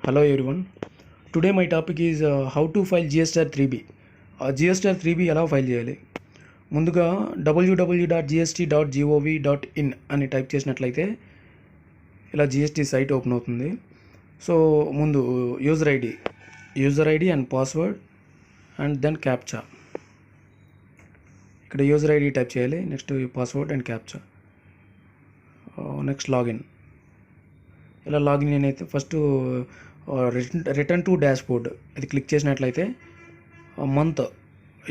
Hello everyone. Today my topic is how to file GSTR 3B. GSTR 3B ఎలా file చేయాలి? ముందుగా www.gst.gov.in అని type చేసినట్లయితే ఇలా జిఎస్టీ సైట్ ఓపెన్ అవుతుంది. సో ముందు user ID and password and then captcha. ఇక్కడ యూజర్ ఐడి టైప్ చేయాలి, next password and captcha, next login. ఇలా లాగిన్ అయితే ఫస్ట్ రిటర్న్ టు డాష్బోర్డ్ అది క్లిక్ చేసినట్లయితే మంత్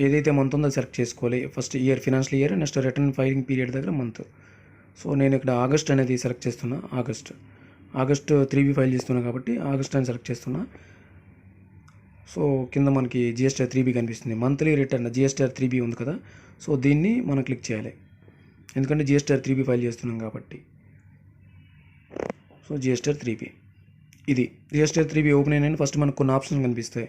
ఏదైతే మంత్ ఉందో సెలెక్ట్ చేసుకోవాలి. First year, financial year, next return filing period దగ్గర మంత్. సో నేను ఇక్కడ ఆగస్ట్ అనేది సెలెక్ట్ చేస్తున్నా. ఆగస్ట్ 3B ఫైల్ చేస్తున్నా కాబట్టి ఆగస్ట్ అని సెలెక్ట్ చేస్తున్నా. సో కింద మనకి జిఎస్టీఆర్ 3B కనిపిస్తుంది. మంత్లీ రిటర్న్ జిఎస్టీఆర్ 3B ఉంది కదా, సో దీన్ని మనం క్లిక్ చేయాలి, ఎందుకంటే జిఎస్టీఆర్ 3B ఫైల్ చేస్తున్నాం కాబట్టి. సో జిఎస్టీఆర్ 3B ఇది జిఎస్టీఆర్ 3B ఓపెన్ అయిన ఫస్ట్ మనకు కొన్ని ఆప్షన్స్ కనిపిస్తాయి.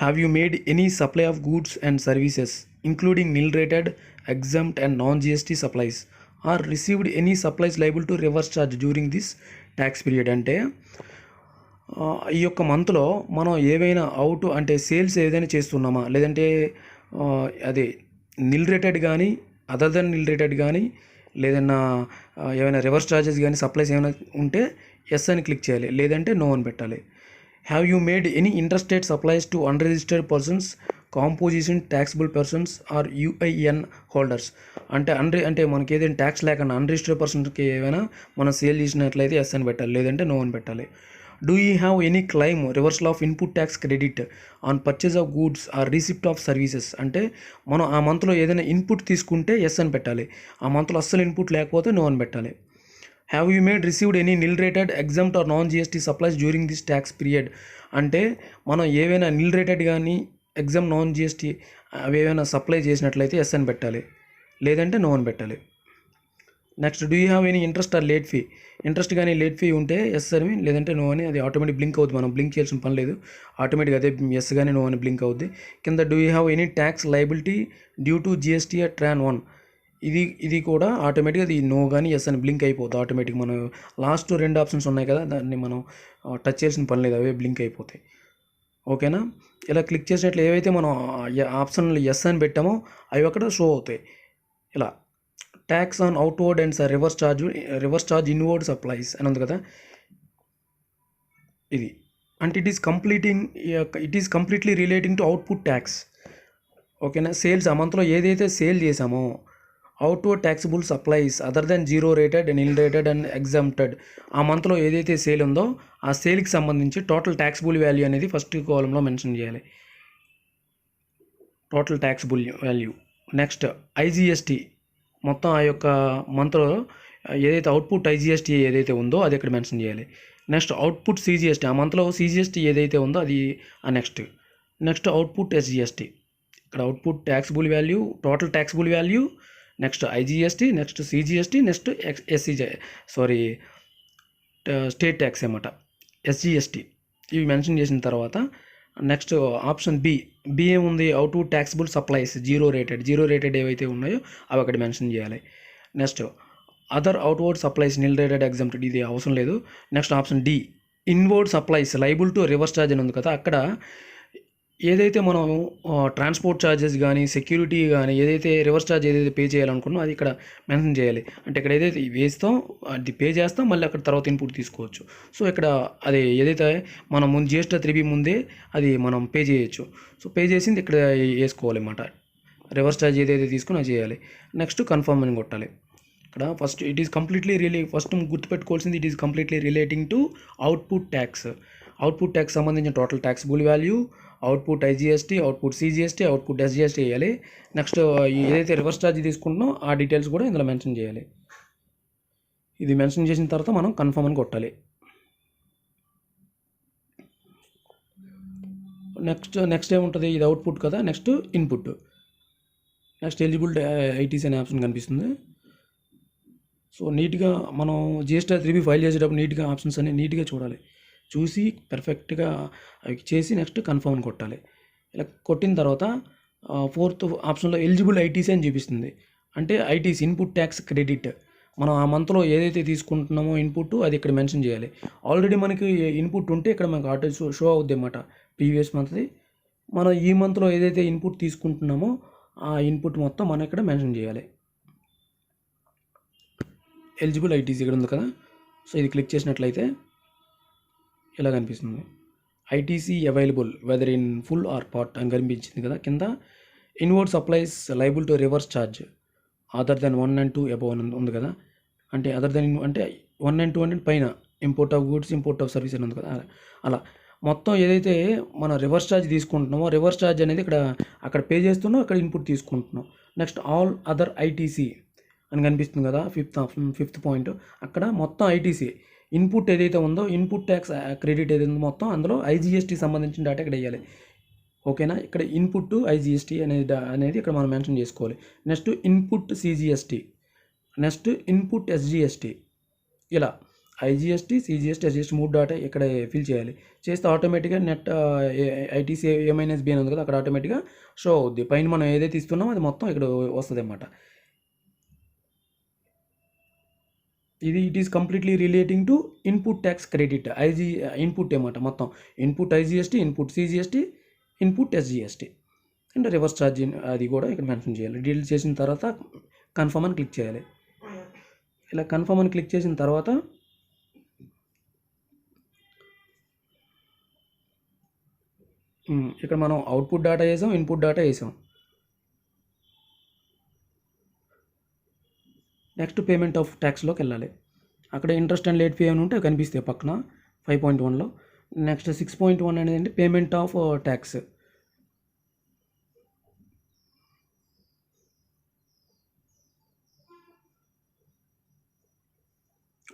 Have you made any supply of goods and services including nil rated, exempt and non GST supplies or received any supplies liable to reverse charge during this tax period. అంటే ఈ యొక్క మంత్లో మనం ఏవైనా out అంటే sales ఏదైనా చేస్తున్నామా, లేదంటే అదే నిల్ రేటెడ్ కానీ అదర్ దెన్ నిల్ రేటెడ్ కానీ లేదన్నా ఏమైనా రివర్స్ ఛార్జెస్ కానీ సప్లైస్ ఏమైనా ఉంటే ఎస్ అని క్లిక్ చేయాలి, లేదంటే నో అని పెట్టాలి. Have you made any interested supplies to unregistered persons, composition taxable persons or UIN holders. అంటే మనకి ఏదైనా ట్యాక్స్ లేకుండా అన్రిజిస్టర్డ్ పర్సన్కి ఏమైనా మనం సేల్ చేసినట్లయితే ఎస్ అని పెట్టాలి, లేదంటే నో అని పెట్టాలి. Do you have any claim reversal of input tax credit on purchase of goods or receipt of services. అంటే మనం ఆ మంత్లో ఏదైనా ఇన్పుట్ తీసుకుంటే ఎస్ అని పెట్టాలి, ఆ మంత్లో అస్సలు ఇన్పుట్ లేకపోతే నో అని పెట్టాలి. Have you made received any nil rated, exempt or non GST supplies during this tax period. అంటే మనం ఏవైనా నిల్ రేటెడ్ కానీ ఎగ్జామ్ నాన్ జిఎస్టీ అవి ఏవైనా సప్లై చేసినట్లయితే ఎస్ అని పెట్టాలి, లేదంటే నో అని పెట్టాలి. Next do you have any interest or late fee. Interest కానీ లేట్ ఫీ ఉంటే ఎస్ అని, లేదంటే నో అని. అది ఆటోమేటిక్ బ్లింక్ అవుతుంది, మనం బ్లింక్ చేయాల్సిన పని లేదు, ఆటోమేటిక్ అదే ఎస్ కానీ నో అని బ్లింక్ అవుద్ది. కింద do you have any tax liability due to GST at Tron 1. ఇది కూడా ఆటోమేటిక్గా అది నో కానీ ఎస్ అని బ్లింక్ అయిపోతుంది ఆటోమేటిక్. మనం లాస్ట్ 2 ఆప్షన్స్ ఉన్నాయి కదా, దాన్ని మనం టచ్ చేయాల్సిన పని లేదు, అవే బ్లింక్ అయిపోతాయి. ఓకేనా? ఇలా క్లిక్ చేసినట్లు ఏవైతే మనం ఆప్షన్లు ఎస్ అని పెట్టామో అవి అక్కడ షో అవుతాయి. ఇలా tax on outward and reverse charge inward supplies అని ఉంది కదా, ఇది అంటే it is completely relating to output tax. ఓకేనా? సేల్స్ ఆ మంత్లో ఏదైతే సేల్ చేసామో outward taxable supplies other than zero rated, nil rated and exempted, ఆ మంత్లో ఏదైతే సేల్ ఉందో ఆ సేల్కి సంబంధించి టోటల్ ట్యాక్సిబుల్ వాల్యూ అనేది ఫస్ట్ కాలంలో మెన్షన్ చేయాలి, total taxable value. Next IGST, మొత్తం ఆ యొక్క మంత్లో ఏదైతే అవుట్పుట్ ఐజిఎస్టీ ఏదైతే ఉందో అది ఇక్కడ మెన్షన్ చేయాలి. నెక్స్ట్ అవుట్పుట్ సిజిఎస్టీ, ఆ మంత్లో సిజిఎస్టీ ఏదైతే ఉందో అది నెక్స్ట్ అవుట్పుట్ ఎస్జిఎస్టీ. ఇక్కడ output taxable value, total taxable value, next IGST, next CGST, next state tax అన్నమాట ఎస్జిఎస్టీ. ఇవి మెన్షన్ చేసిన తర్వాత నెక్స్ట్ ఆప్షన్ బి ఏముంది, output taxable supplies zero rated ఏవైతే ఉన్నాయో అవి అక్కడ మెన్షన్ చేయాలి. Next other outward supplies nil rated, exempted, ఇది అవసరం లేదు. Next option D inward supplies liable to reverse charge అని ఉంది కదా, అక్కడ ఏదైతే మనం ట్రాన్స్పోర్ట్ ఛార్జెస్ కానీ సెక్యూరిటీ కానీ ఏదైతే రివర్స్ ఛార్జ్ ఏదైతే పే చేయాలనుకున్నామో అది ఇక్కడ మెన్షన్ చేయాలి. అంటే ఇక్కడ ఏదైతే వేస్తాం అది పే చేస్తాం, మళ్ళీ అక్కడ తర్వాత ఇన్పుట్ తీసుకోవచ్చు. సో ఇక్కడ అది ఏదైతే మనం ముందు జిఎస్టీఆర్ 3B ముందే అది మనం పే చేయొచ్చు. సో పే చేసింది ఇక్కడ వేసుకోవాలి అన్నమాట, రివర్స్ ఛార్జ్ ఏదైతే తీసుకుని అది చేయాలి. నెక్స్ట్ కన్ఫర్మ్ అని కొట్టాలి. ఇక్కడ first it is completely first గుర్తుపెట్టుకోవాల్సింది it is completely relating to output tax సంబంధించిన total taxable value, output IGST, output CGST, output SGST వేయాలి. నెక్స్ట్ ఏదైతే రివర్స్ ఛార్జ్ తీసుకుంటున్నామో ఆ డీటెయిల్స్ కూడా ఇందులో మెన్షన్ చేయాలి. ఇది మెన్షన్ చేసిన తర్వాత మనం కన్ఫర్మ్ అని కొట్టాలి. నెక్స్ట్ ఏముంటుంది, ఇది అవుట్పుట్ కదా, next input. Next eligible ITC అనే ఆప్షన్ కనిపిస్తుంది. సో నీట్గా మనం జిఎస్టీఆర్ 3B ఫైల్ చేసేటప్పుడు నీట్గా ఆప్షన్స్ అన్ని నీట్గా చూసి పర్ఫెక్ట్గా అవి చేసి నెక్స్ట్ కన్ఫర్మ్ అని కొట్టాలి. ఇలా కొట్టిన తర్వాత 4th ఆప్షన్లో ఎలిజిబుల్ ఐటీసీ అని చూపిస్తుంది. అంటే ఐటీసీ ఇన్పుట్ ట్యాక్స్ క్రెడిట్ మనం ఆ మంత్లో ఏదైతే తీసుకుంటున్నామో ఇన్పుట్ అది ఇక్కడ మెన్షన్ చేయాలి. ఆల్రెడీ మనకి ఇన్పుట్ ఉంటే ఇక్కడ మనకు ఆటో షో అవుద్ది అన్నమాట ప్రీవియస్ మంత్ది. మనం ఈ మంత్లో ఏదైతే ఇన్పుట్ తీసుకుంటున్నామో ఆ ఇన్పుట్ మొత్తం మనం ఇక్కడ మెన్షన్ చేయాలి. ఎలిజిబుల్ ఐటీసీ ఇక్కడ ఉంది కదా, సో ఇది క్లిక్ చేసినట్లయితే ఇలా కనిపిస్తుంది. ITC available whether in full or part అని కనిపించింది కదా కింద. Inward supplies liable to reverse charge other than 1 and 2 above ఉంది కదా. అంటే అదర్ దెన్ అంటే 1 and 2 అంటే పైన import of goods, import of service అని ఉంది కదా. అలా మొత్తం ఏదైతే మనం రివర్స్ ఛార్జ్ తీసుకుంటున్నామో రివర్స్ ఛార్జ్ అనేది ఇక్కడ అక్కడ పే చేస్తున్నాం, అక్కడ ఇన్పుట్ తీసుకుంటున్నాం. నెక్స్ట్ ఆల్ అదర్ ఐటీసీ అని కనిపిస్తుంది కదా ఫిఫ్త్ పాయింట్. అక్కడ మొత్తం ఐటీసీ ఇన్పుట్ ఏదైతే ఉందో ఇన్పుట్ ట్యాక్స్ క్రెడిట్ ఏదైతే ఉందో మొత్తం అందులో ఐజీఎస్టీ సంబంధించిన డేటా ఇక్కడ వేయాలి. ఓకేనా. ఇక్కడ ఇన్పుట్ ఐజీఎస్టీ అనేది ఇక్కడ మనం మెన్షన్ చేసుకోవాలి. Next input CGST, next input SGST, ఇలా ఐజీఎస్టీ, సిజిఎస్టీ, ఎస్జిఎస్టీ 3 డేటా ఇక్కడ ఫిల్ చేయాలి. చేస్తే ఆటోమేటిక్గా నెట్ ఐటీసీ ఏమైనాస్ బి అని ఉంది కదా అక్కడ ఆటోమేటిక్గా షో అవుద్ది. పైన మనం ఏదైతే ఇస్తున్నామో అది మొత్తం ఇక్కడ వస్తుంది అన్నమాట. ఇది it is completely relating to input tax credit input అన్నమాట. మొత్తం input IGST, input CGST, input SGST and reverse charge అది కూడా ఇక్కడ మెన్షన్ చేయాలి. డీటెయిల్స్ చేసిన తర్వాత కన్ఫర్మ్ అని క్లిక్ చేయాలి. ఇలా కన్ఫర్మ్ అని క్లిక్ చేసిన తర్వాత ఇక్కడ మనం అవుట్పుట్ డేటా వేసాం, ఇన్పుట్ డేటా వేసాం. నెక్స్ట్ పేమెంట్ ఆఫ్ ట్యాక్స్లోకి వెళ్ళాలి. అక్కడ ఇంట్రెస్ట్ అండ్ లేట్ ఫీ అని ఉంటే కనిపిస్తాయి పక్కన 5.1లో. నెక్స్ట్ 6.1 అనేది అంటే పేమెంట్ ఆఫ్ ట్యాక్స్.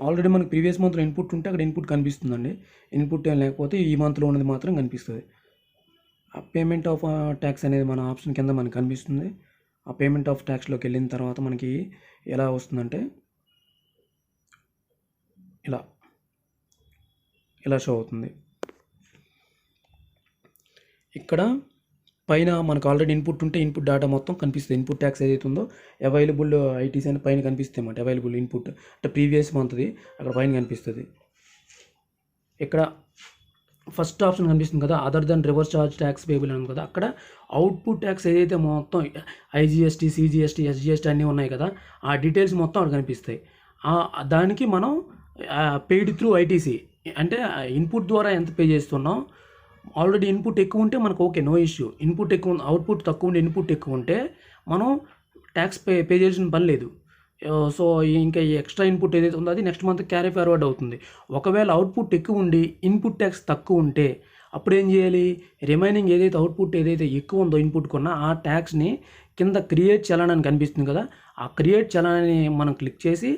ఆల్రెడీ మనకి ప్రీవియస్ మంత్లో ఇన్పుట్ ఉంటే అక్కడ ఇన్పుట్ కనిపిస్తుందండి. ఇన్పుట్ ఏం లేకపోతే ఈ మంత్లో ఉన్నది మాత్రం కనిపిస్తుంది. ఆ పేమెంట్ ఆఫ్ ట్యాక్స్ అనేది మన ఆప్షన్ కింద మనకు కనిపిస్తుంది. ఆ పేమెంట్ ఆఫ్ ట్యాక్స్లోకి వెళ్ళిన తర్వాత మనకి ఎలా వస్తుందంటే ఇలా షో అవుతుంది. ఇక్కడ పైన మనకు ఆల్రెడీ ఇన్పుట్ ఉంటే ఇన్పుట్ డేటా మొత్తం కనిపిస్తుంది. ఇన్పుట్ ట్యాక్స్ ఏదైతే ఉందో అవైలబుల్ ఐటీసీ అని పైన కనిపిస్తుంది అన్నమాట. అవైలబుల్ ఇన్పుట్ అంటే ప్రీవియస్ మంత్ది అక్కడ పైన కనిపిస్తుంది. ఇక్కడ ఫస్ట్ ఆప్షన్ కనిపిస్తుంది కదా other than reverse charge tax payable అని కదా, అక్కడ అవుట్పుట్ ట్యాక్స్ ఏదైతే మొత్తం ఐజీఎస్టీ, సిజిఎస్టీ, ఎస్జిఎస్టీ అన్నీ ఉన్నాయి కదా ఆ డీటెయిల్స్ మొత్తం అక్కడ కనిపిస్తాయి. దానికి మనం పెయిడ్ త్రూ ఐటీసీ అంటే ఇన్పుట్ ద్వారా ఎంత పే చేస్తున్నాం. ఆల్రెడీ ఇన్పుట్ ఎక్కువ ఉంటే మనకు ఓకే, నో ఇష్యూ. ఇన్పుట్ ఎక్కువ అవుట్పుట్ తక్కువ ఉంటే ఇన్పుట్ ఎక్కువ ఉంటే మనం ట్యాక్స్ పే చేయాల్సిన పని లేదు. సో ఇంకా ఈ ఎక్స్ట్రా ఇన్పుట్ ఏదైతే ఉందో అది నెక్స్ట్ మంత్ క్యారీ ఫార్వర్డ్ అవుతుంది. ఒకవేళ అవుట్పుట్ ఎక్కువ ఉండి ఇన్పుట్ ట్యాక్స్ తక్కువ ఉంటే అప్పుడు ఏం చేయాలి, రిమైనింగ్ ఏదైతే అవుట్పుట్ ఏదైతే ఎక్కువ ఉందో ఇన్పుట్ కొన్నా ఆ ట్యాక్స్ని కింద క్రియేట్ చలాన్ అని కనిపిస్తుంది కదా ఆ క్రియేట్ చలాన్ అని మనం క్లిక్ చేసి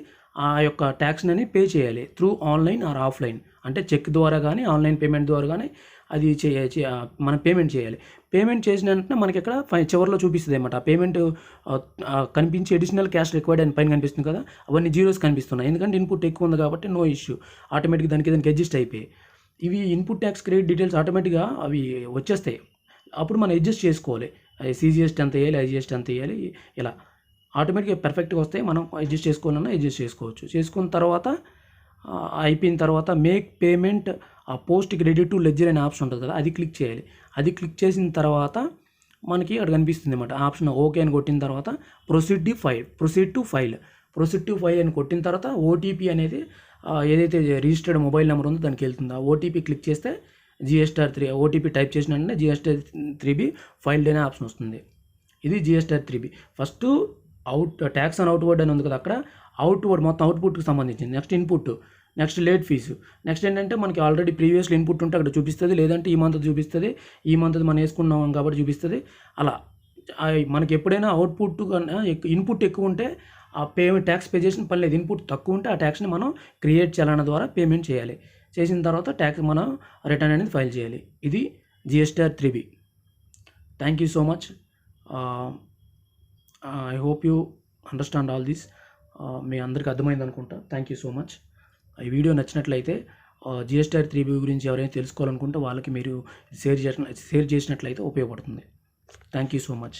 ఆ యొక్క ట్యాక్స్ని పే చేయాలి త్రూ ఆన్లైన్ ఆర్ ఆఫ్లైన్. అంటే చెక్ ద్వారా కానీ ఆన్లైన్ పేమెంట్ ద్వారా కానీ అది మనం పేమెంట్ చేయాలి. పేమెంట్ చేసిన వెంటనే మనకి ఇక్కడ చివరిలో చూపిస్తుంది అన్నమాట. ఆ పేమెంట్ కనిపించి అడిషనల్ క్యాష్ రిక్వైర్డ్ అని పైన కనిపిస్తుంది కదా అవన్నీ జీరోస్ కనిపిస్తున్నాయి. ఎందుకంటే ఇన్పుట్ ఎక్కువ ఉంది కాబట్టి నో ఇష్యూ, ఆటోమేటిక్గా దానికి అడ్జస్ట్ అయిపోయి ఇవి ఇన్పుట్ ట్యాక్స్ క్రెడిట్ డీటెయిల్స్ ఆటోమేటిక్గా అవి వచ్చేస్తాయి. అప్పుడు మనం అడ్జస్ట్ చేసుకోవాలి. సిజిఎస్టీ ఎంత వేయాలి, ఐజిఎస్టీ ఎంత వేయాలి, ఇలా ఆటోమేటిక్గా పర్ఫెక్ట్గా వస్తాయి. మనం అడ్జస్ట్ చేసుకోవాలన్నా అడ్జస్ట్ చేసుకోవచ్చు. చేసుకున్న తర్వాత అయిపోయిన తర్వాత మేక్ పేమెంట్ ఆ పోస్ట్ క్రెడిట్ టు లెడ్జర్ అనే ఆప్షన్ ఉంటుంది కదా అది క్లిక్ చేయాలి. అది క్లిక్ చేసిన తర్వాత మనకి అక్కడ కనిపిస్తుంది అన్నమాట ఆప్షన్. ఓకే అని కొట్టిన తర్వాత ప్రొసీడ్ టు ఫైల్ అని కొట్టిన తర్వాత ఓటీపీ అనేది ఏదైతే రిజిస్టర్డ్ మొబైల్ నెంబర్ ఉందో దానికి వెళ్తుందో ఆ ఓటీపీ క్లిక్ చేస్తే GSTR3 ఓటీపీ టైప్ చేసిన వెంటనే GSTR3B ఫైల్డ్ అనే ఆప్షన్ వస్తుంది. ఇది GSTR3B. First tax and outward అని ఉంది కదా అక్కడ అవుట్వర్డ్ మొత్తం అవుట్పుట్కి సంబంధించింది. Next input, next late fees, next ఏంటంటే మనకి ఆల్రెడీ ప్రీవియస్లో ఇన్పుట్ ఉంటే అక్కడ చూపిస్తుంది, లేదంటే ఈ మంత్ చూపిస్తుంది, ఈ మంత్ మనం వేసుకున్నాం కాబట్టి చూపిస్తుంది. అలా మనకి ఎప్పుడైనా అవుట్పుట్ కన్నా ఇన్పుట్ ఎక్కువ ఉంటే ఆ పేమెంట్ ట్యాక్స్ పే చేసిన పని లేదు. ఇన్పుట్ తక్కువ ఉంటే ఆ ట్యాక్స్ని మనం క్రియేట్ చలానా ద్వారా పేమెంట్ చేయాలి. చేసిన తర్వాత ట్యాక్స్ మనం రిటర్న్ అనేది ఫైల్ చేయాలి. ఇది GSTR3B. Thank you so much. I hope you understand all this. మీ అందరికీ అర్థమైంది అనుకుంటా. Thank you so much. ఈ వీడియో నచ్చినట్లయితే GSTR3B గురించి ఎవరైనా తెలుసుకోవాలనుకుంటే వాళ్ళకి మీరు షేర్ చేసినట్లయితే ఉపయోగపడుతుంది. Thank you so much.